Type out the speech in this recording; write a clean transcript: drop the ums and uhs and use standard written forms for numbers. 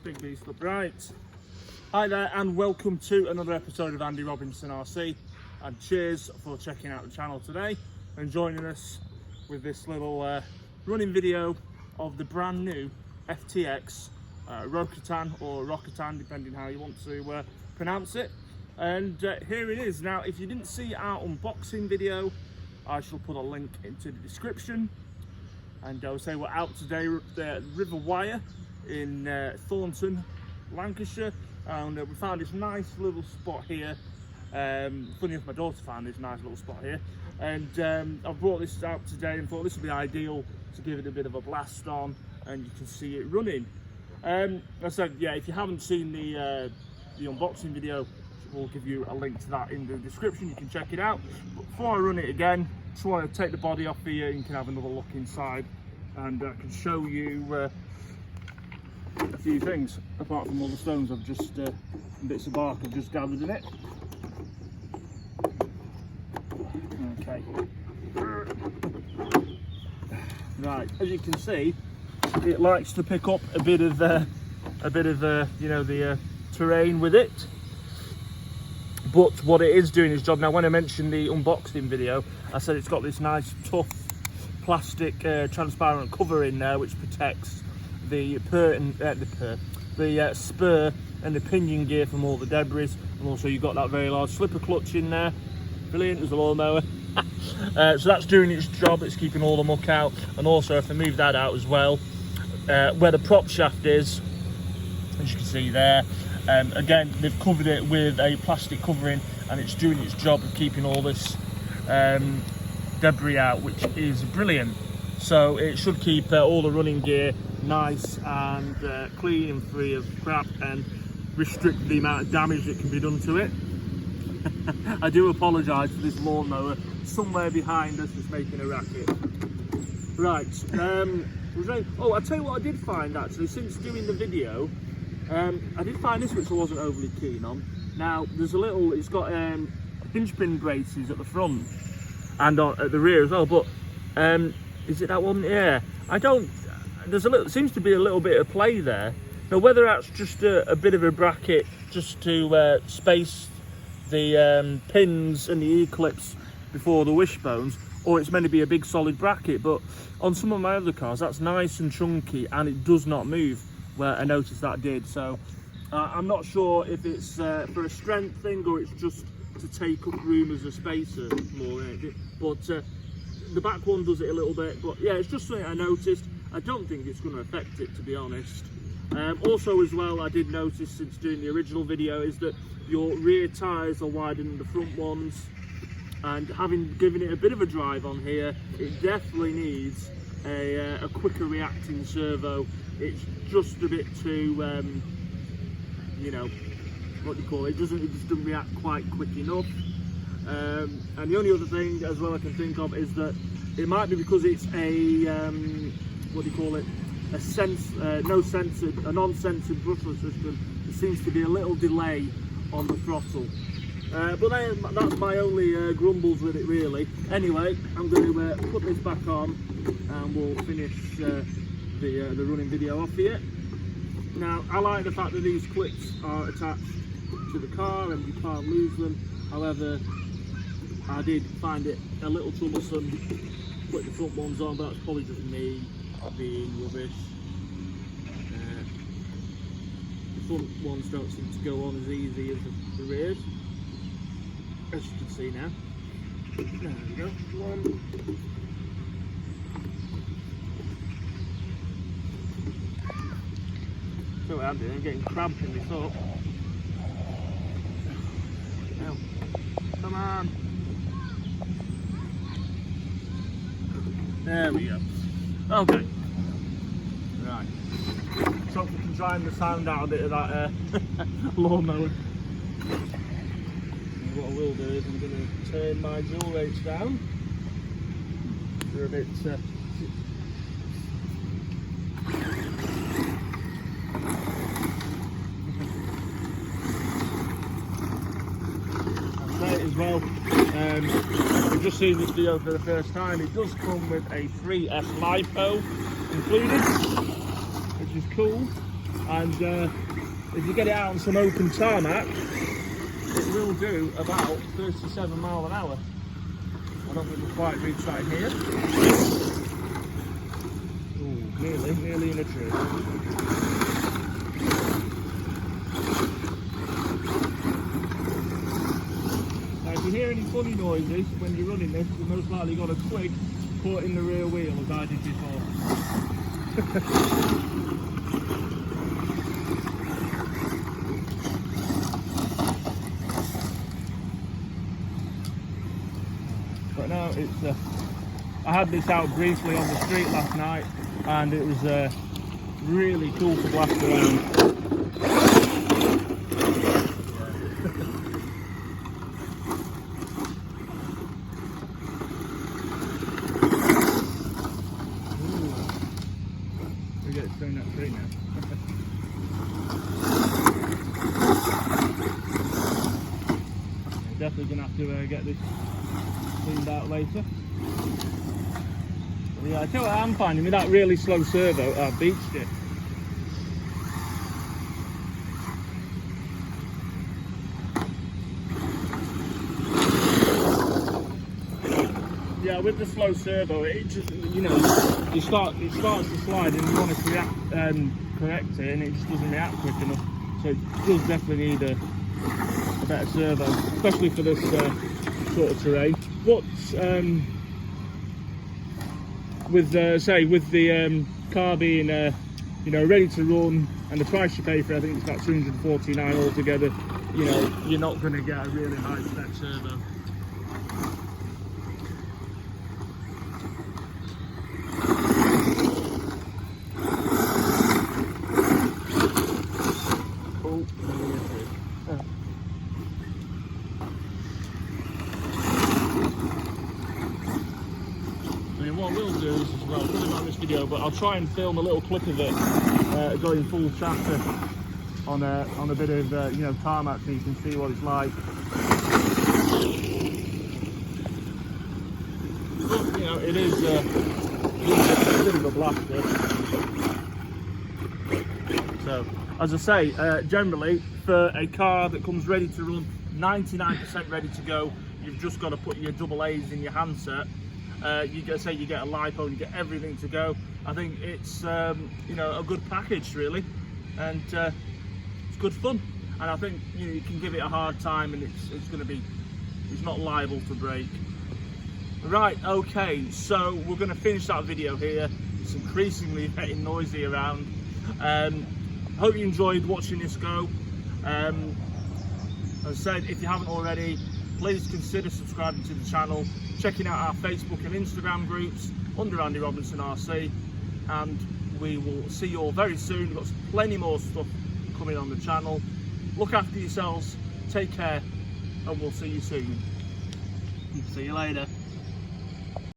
Big beast up right. Hi there and welcome to another episode of Andy Robinson RC, and cheers for checking out the channel today and joining us with this little running video of the brand new FTX Rokatan, or Rokatan depending how you want to pronounce it. And here it is. Now if you didn't see our unboxing video, I shall put a link into the description. And I'll say we're out today at River Wire in Thornton, Lancashire, and we found this nice little spot here. Funny enough, my daughter found this nice little spot here, and I've brought this out today and thought this would be ideal to give it a bit of a blast on, and you can see it running. I said, yeah, if you haven't seen the unboxing video, we'll give you a link to that in the description. You can check it out. But before I run it again, just want to take the body off here. You can have another look inside, and I can show you a few things apart from all the stones I've just bits of bark I've just gathered in it. Okay. Right, as you can see, it likes to pick up a bit of you know, the terrain with it. But what it is doing its job. Now, when I mentioned the unboxing video, I said it's got this nice tough plastic transparent cover in there which protects the spur and the pinion gear from all the debris, and also you've got that very large slipper clutch in there. Brilliant, as a lawnmower. So that's doing its job. It's keeping all the muck out, and also if I move that out as well, where the prop shaft is, as you can see there, again they've covered it with a plastic covering, and it's doing its job of keeping all this debris out, which is brilliant. So it should keep all the running gear nice and clean and free of crap, and restrict the amount of damage that can be done to it. I do apologise for this lawnmower somewhere behind us is making a racket. Right, oh, I'll tell you what I did find actually since doing the video. I did find this which I wasn't overly keen on. Now there's a little, it's got hinge pin braces at the front and at the rear as well, but is it that one? Yeah, I don't, there's a little, seems to be a little bit of play there. Now whether that's just a bit of a bracket just to space the pins and the E-clips before the wishbones, or it's meant to be a big solid bracket, but on some of my other cars that's nice and chunky and it does not move, where I noticed that did. So I'm not sure if it's for a strength thing or it's just to take up room as a spacer more, but the back one does it a little bit. But yeah, it's just something I noticed. I don't think it's going to affect it, to be honest. Also as well, I did notice since doing the original video is that your rear tyres are wider than the front ones, and having given it a bit of a drive on here, it definitely needs a quicker reacting servo. It's just a bit too you know, what do you call it, it just doesn't react quite quick enough. And the only other thing as well I can think of is that it might be because it's a what do you call it, a non-censored brushless system. There seems to be a little delay on the throttle, but that's my only grumbles with it really. Anyway, I'm going to put this back on and we'll finish the running video off here. Now I like the fact that these clips are attached to the car and you can't lose them. However, I did find it a little troublesome to put the front ones on, but that's probably just me being rubbish. The front ones don't seem to go on as easy as the rears, as you can see now. There we go, one. So what I'm doing, I'm getting cramp in my foot. Now, come on. There we go. Okay. Right. So we can try and drown out a bit of that lawnmower. And what I will do is I'm going to turn my dual rates down. They're a bit as well. I've just seen this video for the first time. It does come with a free F LiPo included, which is cool. and if you get it out on some open tarmac, it will do about 37 miles an hour. I don't think we've quite reached that in here. Ooh, nearly in a tree. Now, if you hear any funny noises when you're running this, you've most likely got a twig caught in the rear wheel, as I did before. But no, it's I had this out briefly on the street last night, and it was really cool to blast around. We get it thrown that tree now. Definitely gonna have to get this cleaned out later. But yeah, I tell you what I'm finding with that really slow servo, I've beached it. Yeah, with the slow servo, it just, you know, it starts to slide and you want to correct it, and it just doesn't react quick enough. So it does definitely need a better servo, especially for this sort of terrain. But with the car being you know, ready to run, and the price you pay for it, I think it's about $249 altogether, you know, you're not going to get a really high spec servo. What we'll do is, well, probably not in this video, but I'll try and film a little clip of it going full chatter on a bit of you know, tarmac, so you can see what it's like. But, you know, it is a bit of a blaster. So, as I say, generally for a car that comes ready to run, 99% ready to go, you've just got to put your double A's in your handset. You get a LiPo and you get everything to go. I think it's you know, a good package really, and it's good fun. And I think, you know, you can give it a hard time, and it's not liable to break. Right, okay, so we're going to finish that video here. It's increasingly getting noisy around. Hope you enjoyed watching this go. As I said, if you haven't already, please consider subscribing to the channel, checking out our Facebook and Instagram groups under Andy Robinson RC, and we will see you all very soon. We've got plenty more stuff coming on the channel. Look after yourselves, take care, and we'll see you soon. See you later.